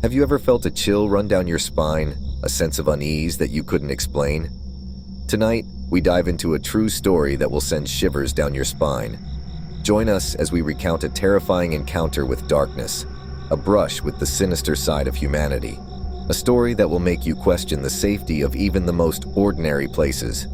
Have you ever felt a chill run down your spine, a sense of unease that you couldn't explain? Tonight, we dive into a true story that will send shivers down your spine. Join us as we recount a terrifying encounter with darkness, a brush with the sinister side of humanity, a story that will make you question the safety of even the most ordinary places.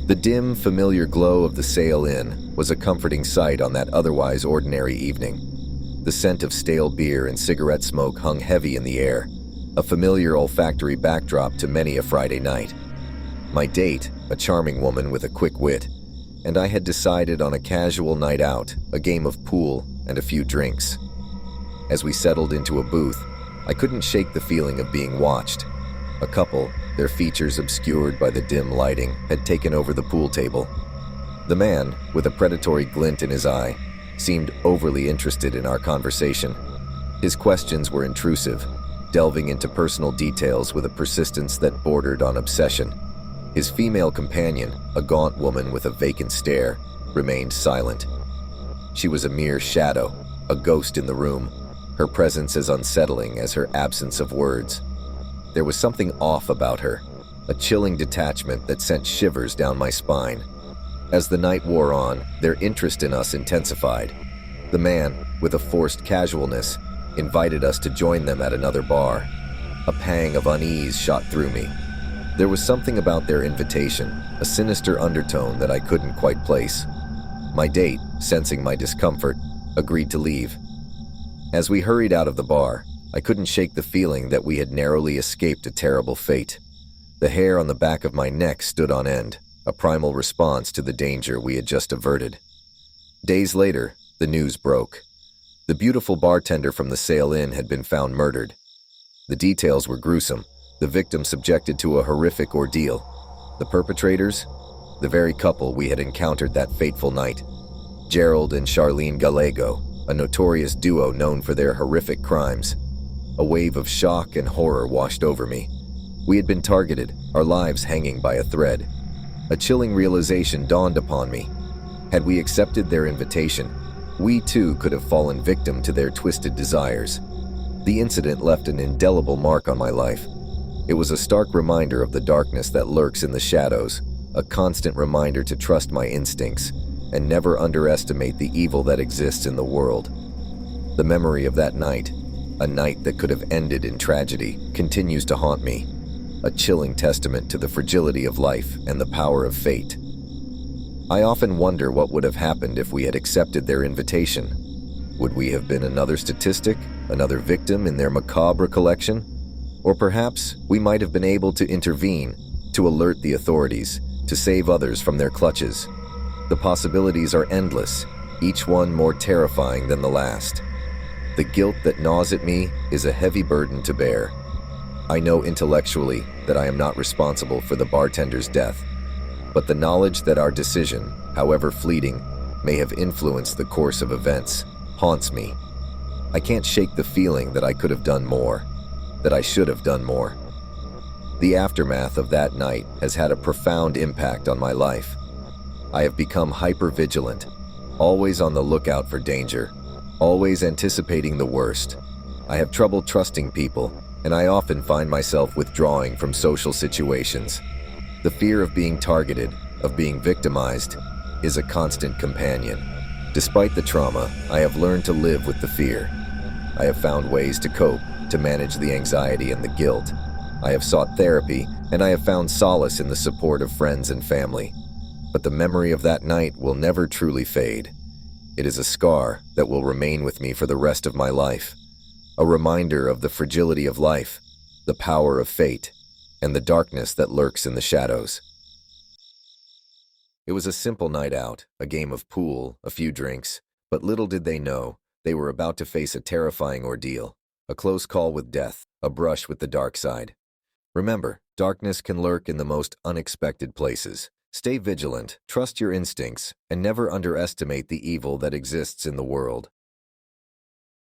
The dim, familiar glow of the Sail Inn was a comforting sight on that otherwise ordinary evening. The scent of stale beer and cigarette smoke hung heavy in the air, a familiar olfactory backdrop to many a Friday night. My date, a charming woman with a quick wit, and I had decided on a casual night out, a game of pool, and a few drinks. As we settled into a booth, I couldn't shake the feeling of being watched. A couple, their features obscured by the dim lighting, had taken over the pool table. The man, with a predatory glint in his eye, seemed overly interested in our conversation. His questions were intrusive, delving into personal details with a persistence that bordered on obsession. His female companion, a gaunt woman with a vacant stare, remained silent. She was a mere shadow, a ghost in the room, her presence as unsettling as her absence of words. There was something off about her, a chilling detachment that sent shivers down my spine. As the night wore on, their interest in us intensified. The man, with a forced casualness, invited us to join them at another bar. A pang of unease shot through me. There was something about their invitation, a sinister undertone that I couldn't quite place. My date, sensing my discomfort, agreed to leave. As we hurried out of the bar, I couldn't shake the feeling that we had narrowly escaped a terrible fate. The hair on the back of my neck stood on end, a primal response to the danger we had just averted. Days later, the news broke. The beautiful bartender from the Sail Inn had been found murdered. The details were gruesome, the victim subjected to a horrific ordeal. The perpetrators? The very couple we had encountered that fateful night. Gerald and Charlene Gallego, a notorious duo known for their horrific crimes. A wave of shock and horror washed over me. We had been targeted, our lives hanging by a thread. A chilling realization dawned upon me. Had we accepted their invitation, we too could have fallen victim to their twisted desires. The incident left an indelible mark on my life. It was a stark reminder of the darkness that lurks in the shadows, a constant reminder to trust my instincts and never underestimate the evil that exists in the world. The memory of that night, a night that could have ended in tragedy, continues to haunt me, a chilling testament to the fragility of life and the power of fate. I often wonder what would have happened if we had accepted their invitation. Would we have been another statistic, another victim in their macabre collection? Or perhaps we might have been able to intervene, to alert the authorities, to save others from their clutches. The possibilities are endless, each one more terrifying than the last. The guilt that gnaws at me is a heavy burden to bear. I know intellectually that I am not responsible for the bartender's death, but the knowledge that our decision, however fleeting, may have influenced the course of events, haunts me. I can't shake the feeling that I could have done more, that I should have done more. The aftermath of that night has had a profound impact on my life. I have become hyper-vigilant, always on the lookout for danger, always anticipating the worst. I have trouble trusting people, and I often find myself withdrawing from social situations. The fear of being targeted, of being victimized, is a constant companion. Despite the trauma, I have learned to live with the fear. I have found ways to cope, to manage the anxiety and the guilt. I have sought therapy, and I have found solace in the support of friends and family. But the memory of that night will never truly fade. It is a scar that will remain with me for the rest of my life, a reminder of the fragility of life, the power of fate, and the darkness that lurks in the shadows. It was a simple night out, a game of pool, a few drinks, but little did they know, they were about to face a terrifying ordeal, a close call with death, a brush with the dark side. Remember, darkness can lurk in the most unexpected places. Stay vigilant, trust your instincts, and never underestimate the evil that exists in the world.